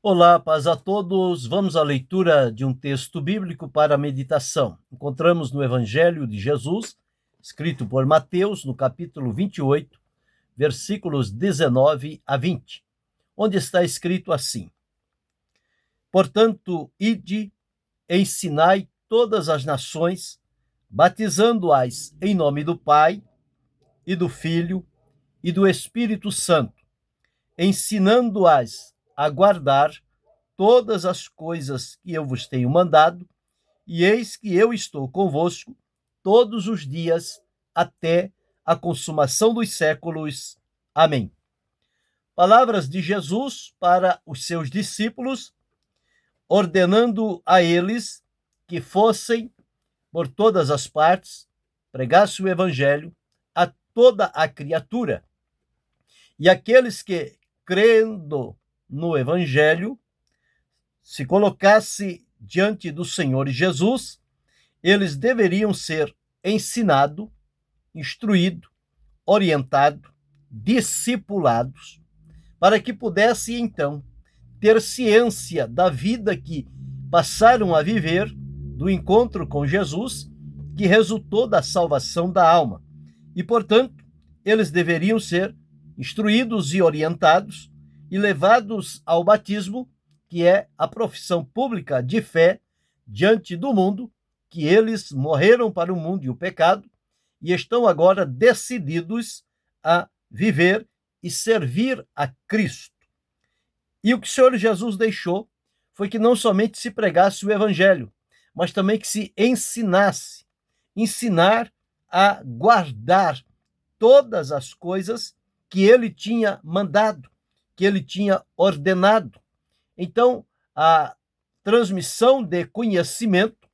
Olá, paz a todos. Vamos à leitura de um texto bíblico para a meditação. Encontramos no Evangelho de Jesus, escrito por Mateus, no capítulo 28, versículos 19 a 20, onde está escrito assim: Portanto, ide, ensinai todas as nações, batizando-as em nome do Pai e do Filho e do Espírito Santo, ensinando-as a guardar todas as coisas que eu vos tenho mandado, e eis que eu estou convosco todos os dias até a consumação dos séculos. Amém. Palavras de Jesus para os seus discípulos, ordenando a eles que fossem por todas as partes, pregasse o evangelho a toda a criatura. E aqueles que, crendo no evangelho, se colocasse diante do Senhor Jesus, eles deveriam ser ensinados, instruídos, orientados, discipulados, para que pudessem, então, ter ciência da vida que passaram a viver, do encontro com Jesus, que resultou da salvação da alma. E, portanto, eles deveriam ser instruídos e orientados e levados ao batismo, que é a profissão pública de fé diante do mundo, que eles morreram para o mundo e o pecado e estão agora decididos a viver e servir a Cristo. E o que o Senhor Jesus deixou foi que não somente se pregasse o evangelho, mas também que se ensinasse, ensinar a guardar todas as coisas que ele tinha mandado, que ele tinha ordenado. Então, a transmissão de conhecimento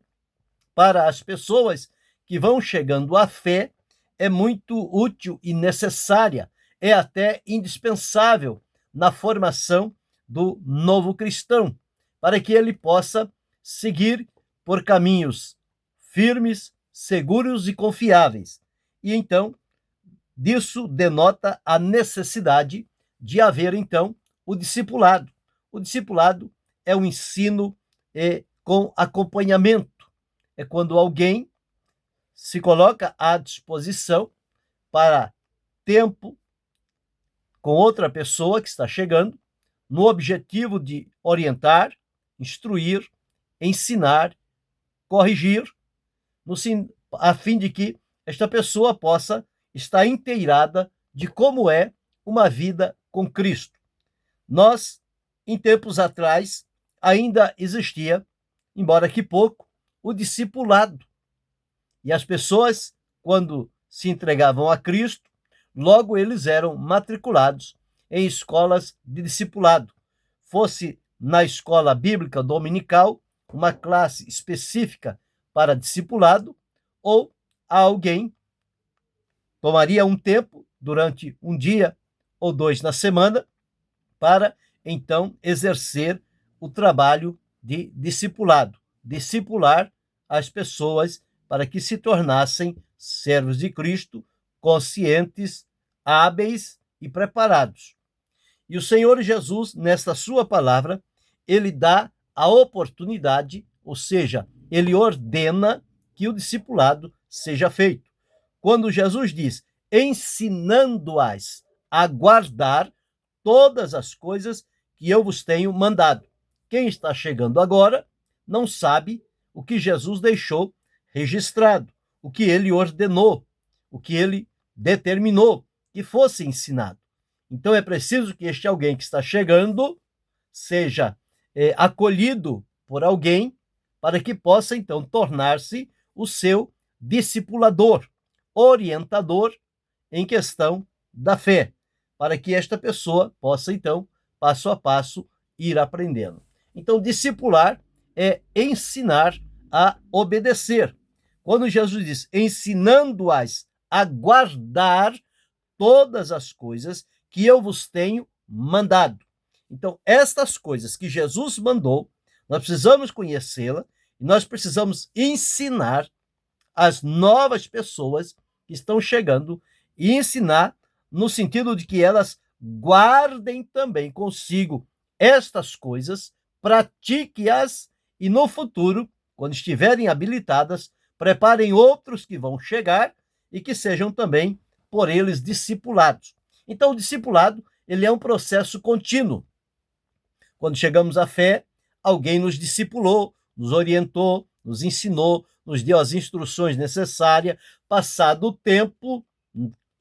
para as pessoas que vão chegando à fé é muito útil e necessária, é até indispensável na formação do novo cristão, para que ele possa seguir por caminhos firmes, seguros e confiáveis. E então, disso denota a necessidade de haver, então, o discipulado. O discipulado é o ensino com acompanhamento. É quando alguém se coloca à disposição para tempo com outra pessoa que está chegando, no objetivo de orientar, instruir, ensinar, corrigir, a fim de que esta pessoa possa estar inteirada de como é uma vida com Cristo. Nós, em tempos atrás, ainda existia, embora que pouco, o discipulado. E as pessoas, quando se entregavam a Cristo, logo eles eram matriculados em escolas de discipulado, fosse na escola bíblica dominical, uma classe específica para discipulado, ou alguém tomaria um tempo durante um dia ou dois na semana para então exercer o trabalho de discipulado, discipular as pessoas para que se tornassem servos de Cristo, conscientes, hábeis e preparados. E o Senhor Jesus, nesta sua palavra, ele dá a oportunidade, ou seja, ele ordena que o discipulado seja feito. Quando Jesus diz, ensinando-as a guardar todas as coisas que eu vos tenho mandado. Quem está chegando agora não sabe o que Jesus deixou registrado, o que ele ordenou, o que ele determinou que fosse ensinado. Então é preciso que este alguém que está chegando seja acolhido por alguém para que possa então tornar-se o seu discipulador, orientador em questão da fé, para que esta pessoa possa então, passo a passo, ir aprendendo. Então, discipular é ensinar a obedecer. Quando Jesus diz, ensinando-as a guardar todas as coisas que eu vos tenho mandado. Então, estas coisas que Jesus mandou, nós precisamos conhecê-la e nós precisamos ensinar as novas pessoas que estão chegando e ensinar no sentido de que elas guardem também consigo estas coisas, pratique-as e no futuro, quando estiverem habilitadas, preparem outros que vão chegar e que sejam também por eles discipulados. Então, o discipulado, ele é um processo contínuo. Quando chegamos à fé, alguém nos discipulou, nos orientou, nos ensinou, nos deu as instruções necessárias. Passado o tempo,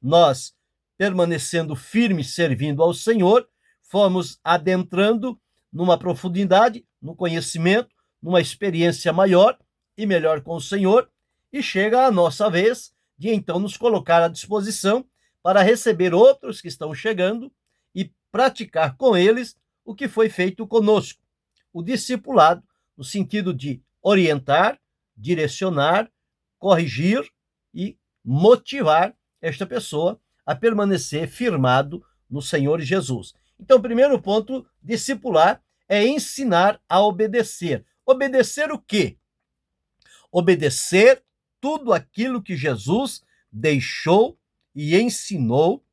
nós, permanecendo firmes, servindo ao Senhor, fomos adentrando numa profundidade, no conhecimento, numa experiência maior e melhor com o Senhor, e chega a nossa vez de então nos colocar à disposição para receber outros que estão chegando e praticar com eles o que foi feito conosco. O discipulado, no sentido de orientar, direcionar, corrigir e motivar esta pessoa a permanecer firmado no Senhor Jesus. Então, o primeiro ponto, discipular, é ensinar a obedecer. Obedecer o quê? Obedecer tudo aquilo que Jesus deixou e ensinou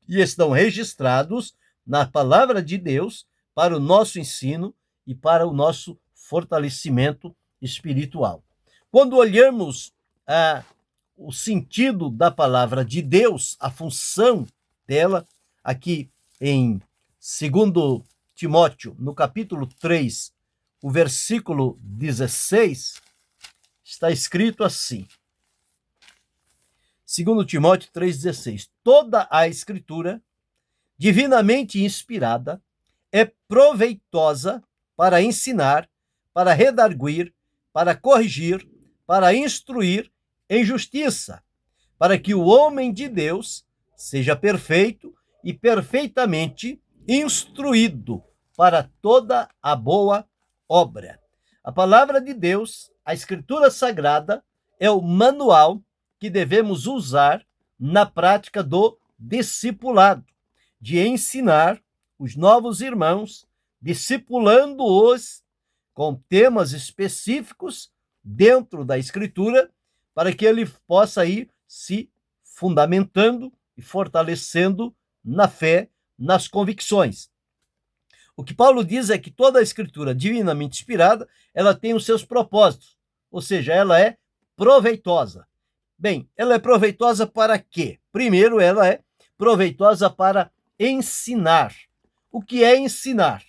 e estão registrados na palavra de Deus para o nosso ensino e para o nosso fortalecimento espiritual. Quando olhamos o sentido da palavra de Deus, a função dela, aqui em 2 Timóteo, no capítulo 3, o versículo 16, está escrito assim. 2 Timóteo 3,16. Toda a Escritura, divinamente inspirada, é proveitosa para ensinar, para redarguir, para corrigir, para instruir em justiça, para que o homem de Deus seja perfeito e perfeitamente instruído para toda a boa obra. A palavra de Deus, a Escritura Sagrada, é o manual que devemos usar na prática do discipulado, de ensinar os novos irmãos, discipulando-os com temas específicos dentro da Escritura, para que ele possa ir se fundamentando e fortalecendo na fé, nas convicções. O que Paulo diz é que toda a Escritura divinamente inspirada, ela tem os seus propósitos, ou seja, ela é proveitosa. Bem, ela é proveitosa para quê? Primeiro, ela é proveitosa para ensinar. O que é ensinar?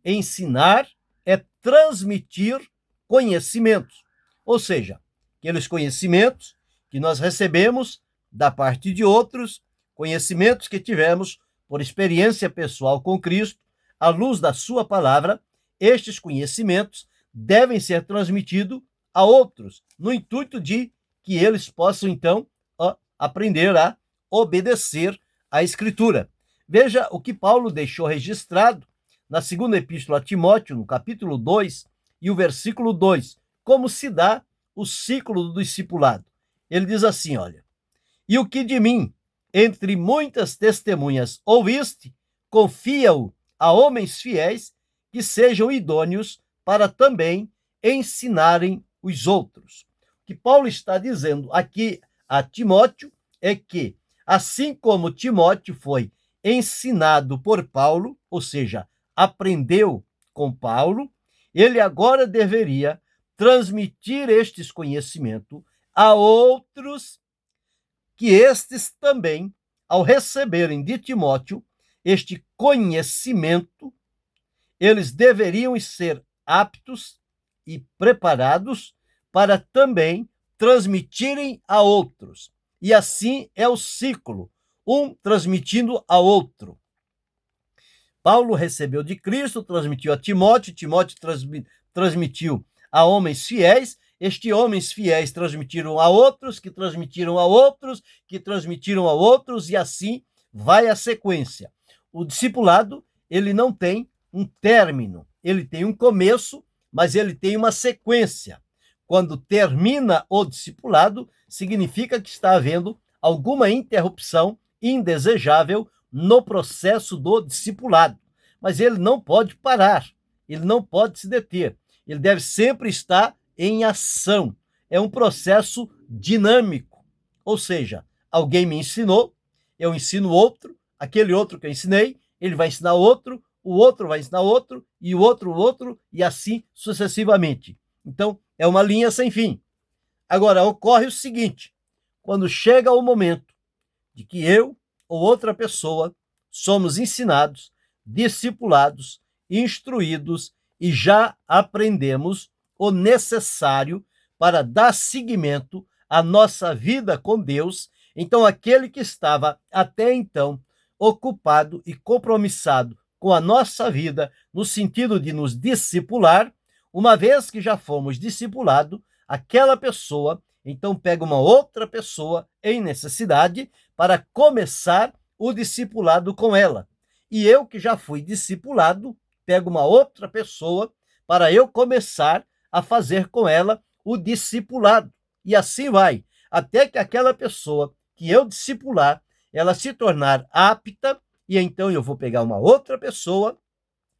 Ensinar é transmitir conhecimentos, ou seja, aqueles conhecimentos que nós recebemos da parte de outros, conhecimentos que tivemos por experiência pessoal com Cristo, à luz da sua palavra, estes conhecimentos devem ser transmitidos a outros, no intuito de que eles possam, então, aprender a obedecer à Escritura. Veja o que Paulo deixou registrado na segunda epístola a Timóteo, no capítulo 2 e o versículo 2, como se dá o ciclo do discipulado. Ele diz assim, olha, e o que de mim, entre muitas testemunhas ouviste, confia-o a homens fiéis que sejam idôneos para também ensinarem os outros. O que Paulo está dizendo aqui a Timóteo é que, assim como Timóteo foi ensinado por Paulo, ou seja, aprendeu com Paulo, ele agora deveria transmitir estes conhecimentos a outros, que estes também, ao receberem de Timóteo este conhecimento, eles deveriam ser aptos e preparados para também transmitirem a outros. E assim é o ciclo, um transmitindo a outro. Paulo recebeu de Cristo, transmitiu a Timóteo, Timóteo transmitiu a homens fiéis, estes homens fiéis transmitiram a outros, que transmitiram a outros, que transmitiram a outros, e assim vai a sequência. O discipulado, ele não tem um término, ele tem um começo, mas ele tem uma sequência. Quando termina o discipulado, significa que está havendo alguma interrupção indesejável no processo do discipulado. Mas ele não pode parar, ele não pode se deter, ele deve sempre estar em ação. É um processo dinâmico, ou seja, alguém me ensinou, eu ensino outro, aquele outro que eu ensinei, ele vai ensinar outro, o outro vai ensinar outro, e o outro, e assim sucessivamente. Então, é uma linha sem fim. Agora, ocorre o seguinte: quando chega o momento de que eu ou outra pessoa somos ensinados, discipulados, instruídos e já aprendemos o necessário para dar seguimento à nossa vida com Deus, então aquele que estava até então ocupado e compromissado com a nossa vida, no sentido de nos discipular, uma vez que já fomos discipulados, aquela pessoa então pega uma outra pessoa em necessidade para começar o discipulado com ela. E eu, que já fui discipulado, pego uma outra pessoa para eu começar a fazer com ela o discipulado. E assim vai, até que aquela pessoa que eu discipular, ela se tornar apta, e então eu vou pegar uma outra pessoa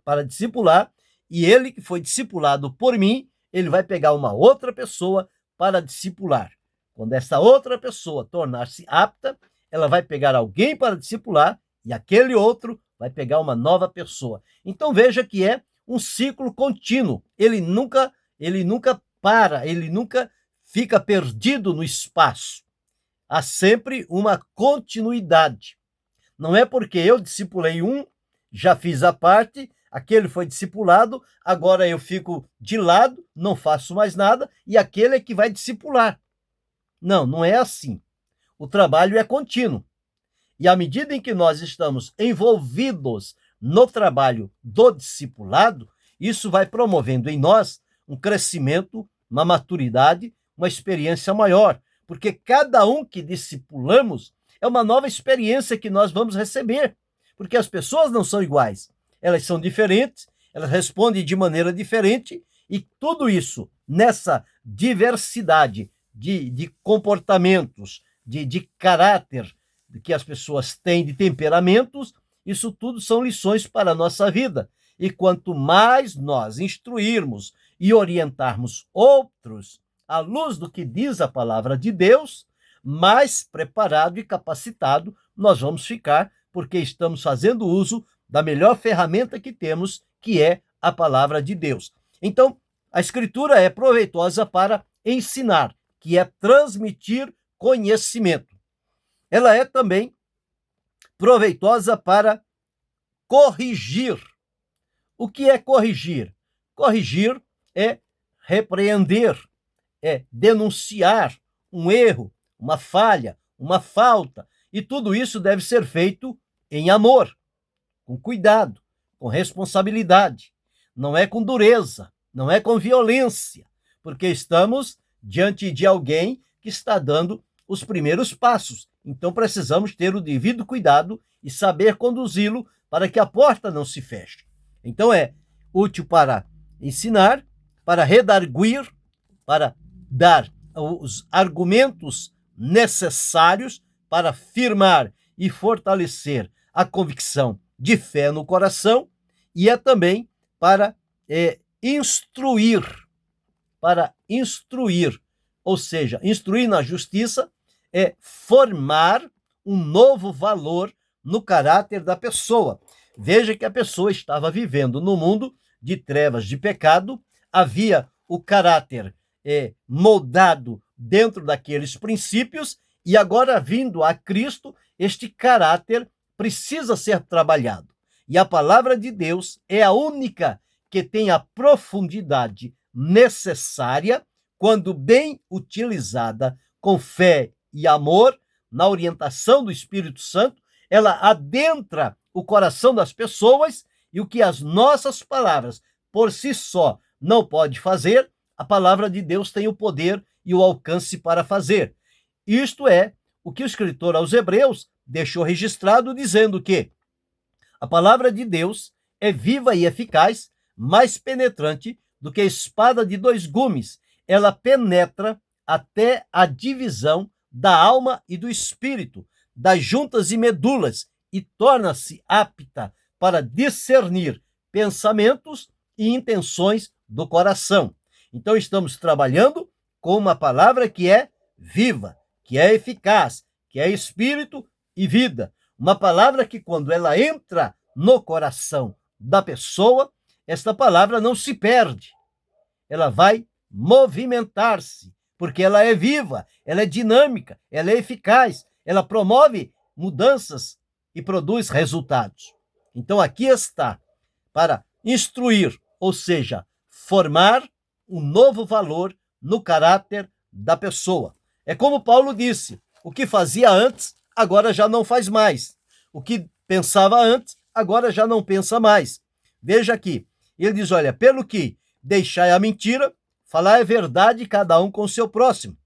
para discipular, e ele que foi discipulado por mim, ele vai pegar uma outra pessoa para discipular. Quando essa outra pessoa tornar-se apta, ela vai pegar alguém para discipular, e aquele outro vai pegar uma nova pessoa. Então veja que é um ciclo contínuo. Ele nunca para, ele nunca fica perdido no espaço. Há sempre uma continuidade. Não é porque eu discipulei um, já fiz a parte, aquele foi discipulado, agora eu fico de lado, não faço mais nada, e aquele é que vai discipular. Não, não é assim. O trabalho é contínuo. E à medida em que nós estamos envolvidos no trabalho do discipulado, isso vai promovendo em nós um crescimento, uma maturidade, uma experiência maior. Porque cada um que discipulamos é uma nova experiência que nós vamos receber. Porque as pessoas não são iguais. Elas são diferentes, elas respondem de maneira diferente, e tudo isso, nessa diversidade de comportamentos, de caráter que as pessoas têm, de temperamentos, isso tudo são lições para a nossa vida. E quanto mais nós instruirmos e orientarmos outros à luz do que diz a palavra de Deus, mais preparado e capacitado nós vamos ficar, porque estamos fazendo uso da melhor ferramenta que temos, que é a palavra de Deus. Então, a Escritura é proveitosa para ensinar, que é transmitir conhecimento. Ela é também proveitosa para corrigir. O que é corrigir? Corrigir é repreender, é denunciar um erro, uma falha, uma falta. E tudo isso deve ser feito em amor, com cuidado, com responsabilidade. Não é com dureza, não é com violência, porque estamos diante de alguém que está dando os primeiros passos. Então precisamos ter o devido cuidado e saber conduzi-lo para que a porta não se feche. Então é útil para ensinar, para redarguir, para dar os argumentos necessários para firmar e fortalecer a convicção de fé no coração, e é também para instruir, ou seja, instruir na justiça é formar um novo valor no caráter da pessoa. Veja que a pessoa estava vivendo no mundo de trevas, de pecado, havia o caráter moldado dentro daqueles princípios, e agora, vindo a Cristo, este caráter precisa ser trabalhado. E a palavra de Deus é a única que tem a profundidade necessária, quando bem utilizada com fé e amor, na orientação do Espírito Santo, ela adentra o coração das pessoas, e o que as nossas palavras por si só não pode fazer, a palavra de Deus tem o poder e o alcance para fazer. Isto é o que o escritor aos Hebreus deixou registrado, dizendo que a palavra de Deus é viva e eficaz, mais penetrante do que a espada de dois gumes. Ela penetra até a divisão da alma e do espírito, das juntas e medulas, e torna-se apta para discernir pensamentos e intenções do coração. Então estamos trabalhando com uma palavra que é viva, que é eficaz, que é espírito e vida. Uma palavra que, quando ela entra no coração da pessoa, esta palavra não se perde. Ela vai movimentar-se, porque ela é viva, ela é dinâmica, ela é eficaz, ela promove mudanças e produz resultados. Então aqui está, para instruir, ou seja, formar um novo valor no caráter da pessoa. É como Paulo disse, o que fazia antes, agora já não faz mais. O que pensava antes, agora já não pensa mais. Veja aqui, ele diz, olha, pelo que deixai a mentira, falai a verdade cada um com o seu próximo.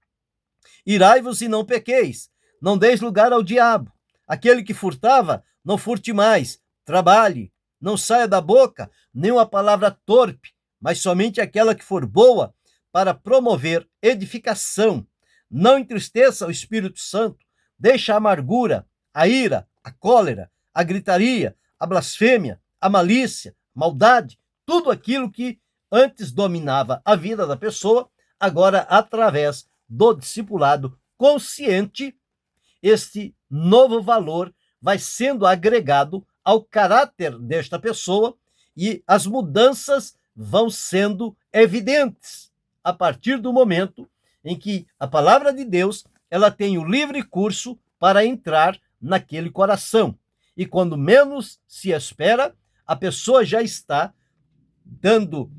Irai-vos e não pequeis, não deis lugar ao diabo. Aquele que furtava, não furte mais, trabalhe, não saia da boca nenhuma palavra torpe, mas somente aquela que for boa para promover edificação. Não entristeça o Espírito Santo, deixa a amargura, a ira, a cólera, a gritaria, a blasfêmia, a malícia, maldade, tudo aquilo que antes dominava a vida da pessoa, agora, através do discipulado consciente, este novo valor vai sendo agregado ao caráter desta pessoa e as mudanças vão sendo evidentes a partir do momento em que a palavra de Deus ela tem o livre curso para entrar naquele coração. E quando menos se espera, a pessoa já está dando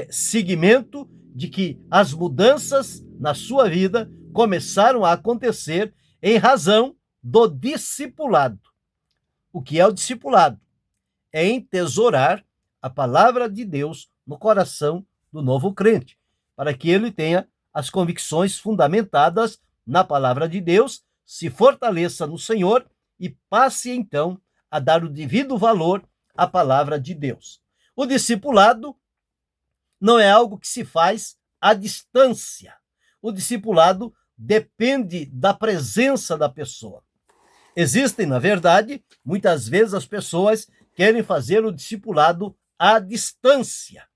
seguimento de que as mudanças na sua vida começaram a acontecer em razão do discipulado. O que é o discipulado? É entesourar a palavra de Deus no coração do novo crente, para que ele tenha as convicções fundamentadas na palavra de Deus, se fortaleça no Senhor e passe então a dar o devido valor à palavra de Deus. O discipulado não é algo que se faz à distância. O discipulado depende da presença da pessoa. Existem, na verdade, muitas vezes as pessoas querem fazer o discipulado à distância.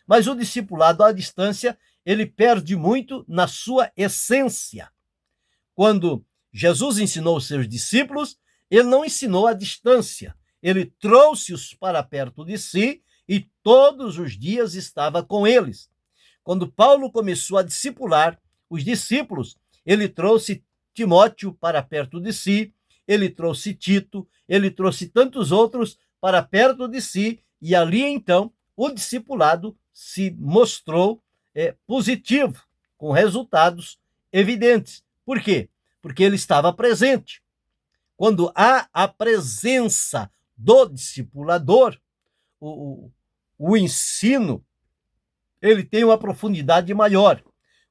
Mas o discipulado à distância, ele perde muito na sua essência. Quando Jesus ensinou os seus discípulos, ele não ensinou à distância. Ele trouxe-os para perto de si e todos os dias estava com eles. Quando Paulo começou a discipular os discípulos, ele trouxe Timóteo para perto de si, ele trouxe Tito, ele trouxe tantos outros para perto de si, e ali então o discipulado se mostrou positivo, com resultados evidentes. Por quê? Porque ele estava presente. Quando há a presença do discipulador, o ensino ele tem uma profundidade maior.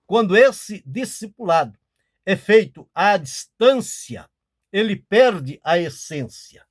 Quando esse discipulado é feito à distância, ele perde a essência.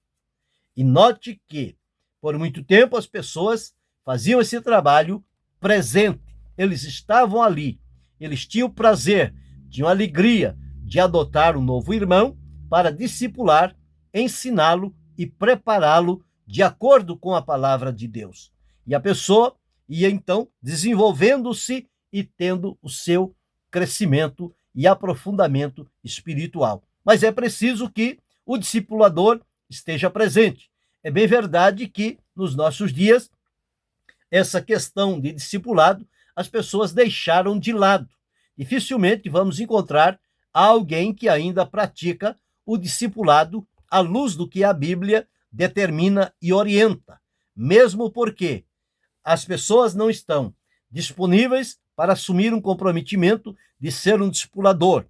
E note que, por muito tempo, as pessoas faziam esse trabalho presente. Eles estavam ali, eles tinham prazer, tinham alegria de adotar um novo irmão para discipular, ensiná-lo e prepará-lo de acordo com a palavra de Deus. E a pessoa ia então desenvolvendo-se e tendo o seu crescimento e aprofundamento espiritual. Mas é preciso que o discipulador esteja presente. É bem verdade que nos nossos dias essa questão de discipulado as pessoas deixaram de lado. Dificilmente vamos encontrar alguém que ainda pratica o discipulado à luz do que a Bíblia determina e orienta, mesmo porque as pessoas não estão disponíveis para assumir um comprometimento de ser um discipulador.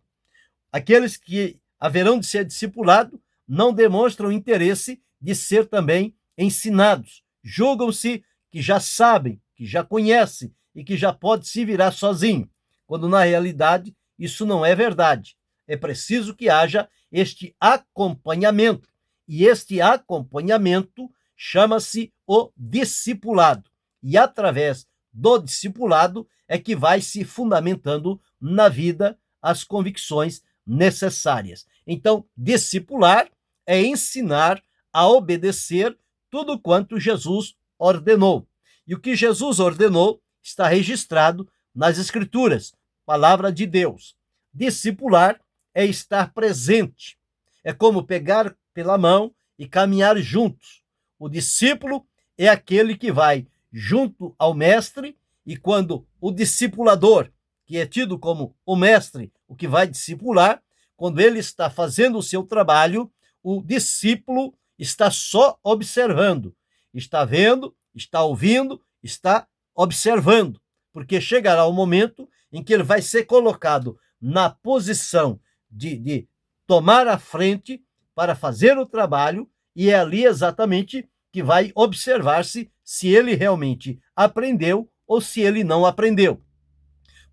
Aqueles que haverão de ser discipulados não demonstram interesse de ser também ensinados. Julgam-se que já sabem, que já conhecem e que já pode se virar sozinho, quando na realidade isso não é verdade. É preciso que haja este acompanhamento, e este acompanhamento chama-se o discipulado. E através do discipulado é que vai se fundamentando na vida as convicções necessárias. Então, discipular é ensinar a obedecer tudo quanto Jesus ordenou. E o que Jesus ordenou está registrado nas Escrituras, palavra de Deus. Discipular é estar presente. É como pegar pela mão e caminhar juntos. O discípulo, é aquele que vai junto ao mestre, e quando o discipulador, que é tido como o mestre, o que vai discipular, quando ele está fazendo o seu trabalho, o discípulo está só observando, está vendo, está ouvindo, está observando, porque chegará o momento em que ele vai ser colocado na posição de tomar a frente para fazer o trabalho, e é ali exatamente que vai observar-se se ele realmente aprendeu ou se ele não aprendeu.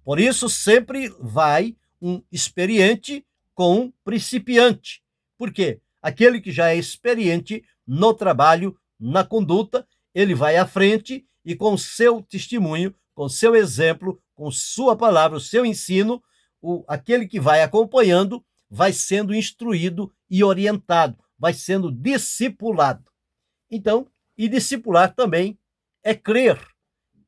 Por isso, sempre vai um experiente com um principiante. Por quê? Aquele que já é experiente no trabalho, na conduta, ele vai à frente e com seu testemunho, com seu exemplo, com sua palavra, o seu ensino, aquele que vai acompanhando vai sendo instruído e orientado, vai sendo discipulado. Então, e discipular também é crer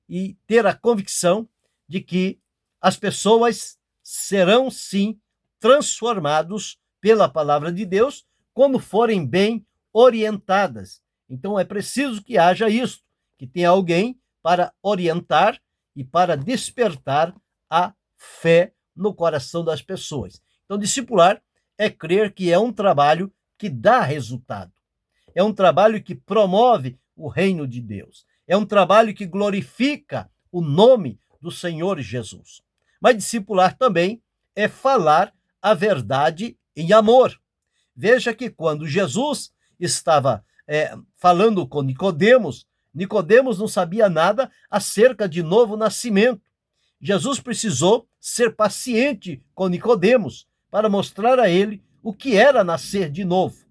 e ter a convicção de que as pessoas serão, sim, transformados pela palavra de Deus quando forem bem orientadas. Então, é preciso que haja isso, que tenha alguém para orientar e para despertar a fé no coração das pessoas. Então, discipular é crer que é um trabalho que dá resultado. É um trabalho que promove o reino de Deus. É um trabalho que glorifica o nome do Senhor Jesus. Mas discipular também é falar a verdade em amor. Veja que quando Jesus estava falando com Nicodemos, Nicodemos não sabia nada acerca de novo nascimento. Jesus precisou ser paciente com Nicodemos para mostrar a ele o que era nascer de novo,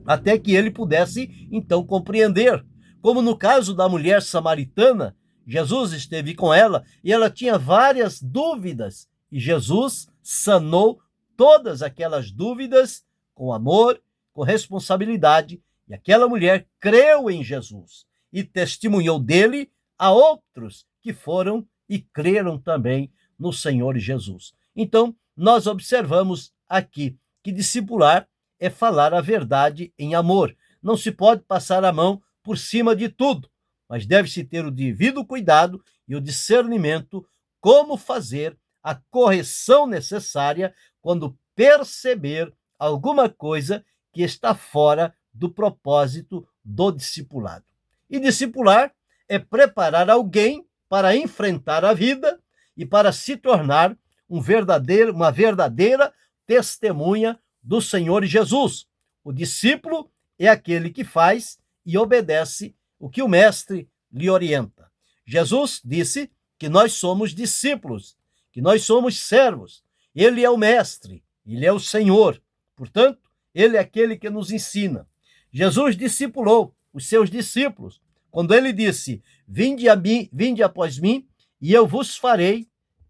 até que ele pudesse então compreender. Como no caso da mulher samaritana, Jesus esteve com ela e ela tinha várias dúvidas, e Jesus sanou todas aquelas dúvidas com amor, com responsabilidade, e aquela mulher creu em Jesus e testemunhou dele a outros que foram e creram também no Senhor Jesus. Então, nós observamos aqui que discipular é falar a verdade em amor. Não se pode passar a mão por cima de tudo, mas deve-se ter o devido cuidado e o discernimento como fazer a correção necessária quando perceber alguma coisa que está fora do propósito do discipulado. E discipular é preparar alguém para enfrentar a vida e para se tornar uma verdadeira testemunha do Senhor Jesus. O discípulo é aquele que faz e obedece o que o mestre lhe orienta. Jesus disse que nós somos discípulos, que nós somos servos. Ele é o mestre, ele é o Senhor. Portanto, ele é aquele que nos ensina. Jesus discipulou os seus discípulos quando ele disse: vinde a mim, vinde após mim, e eu vos farei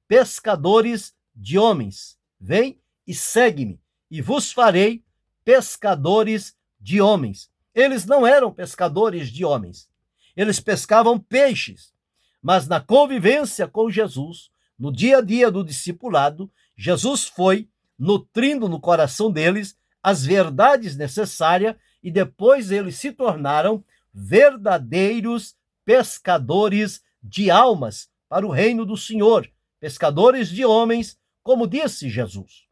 pescadores de homens. Vem e segue-me, e vos farei pescadores de homens. Eles não eram pescadores de homens. Eles pescavam peixes. Mas na convivência com Jesus, no dia a dia do discipulado, Jesus foi nutrindo no coração deles as verdades necessárias, e depois eles se tornaram verdadeiros pescadores de almas para o reino do Senhor, pescadores de homens, como disse Jesus.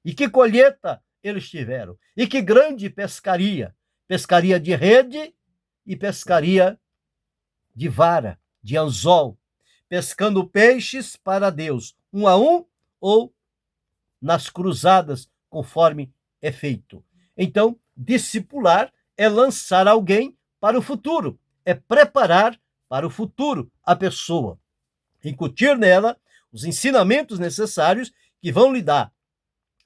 E que colheita eles tiveram! E que grande pescaria! Pescaria de rede e pescaria de vara, de anzol, pescando peixes para Deus, um a um ou nas cruzadas, conforme é feito. Então, discipular é lançar alguém para o futuro, é preparar para o futuro a pessoa, incutir nela os ensinamentos necessários que vão lhe dar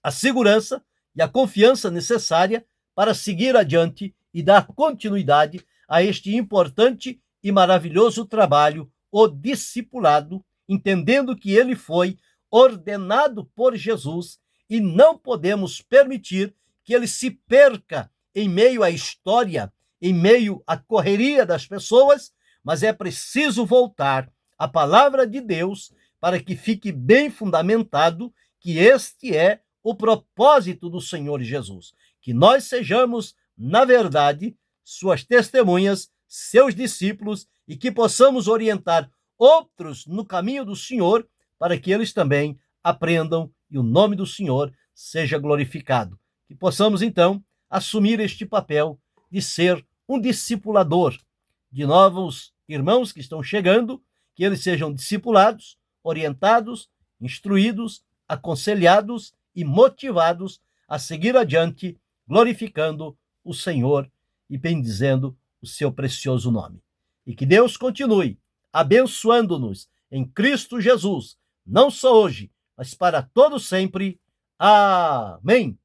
a segurança e a confiança necessária para seguir adiante e dar continuidade a este importante e maravilhoso trabalho, o discipulado, entendendo que ele foi ordenado por Jesus e não podemos permitir que ele se perca em meio à história, em meio à correria das pessoas, mas é preciso voltar à palavra de Deus para que fique bem fundamentado que este é o propósito do Senhor Jesus, que nós sejamos, na verdade, suas testemunhas, seus discípulos, e que possamos orientar outros no caminho do Senhor, para que eles também aprendam e o nome do Senhor seja glorificado. Que possamos, então, assumir este papel de ser um discipulador de novos irmãos que estão chegando, que eles sejam discipulados, orientados, instruídos, aconselhados e motivados a seguir adiante, glorificando o Senhor e bendizendo o seu precioso nome. E que Deus continue abençoando-nos em Cristo Jesus, não só hoje, mas para todo sempre. Amém.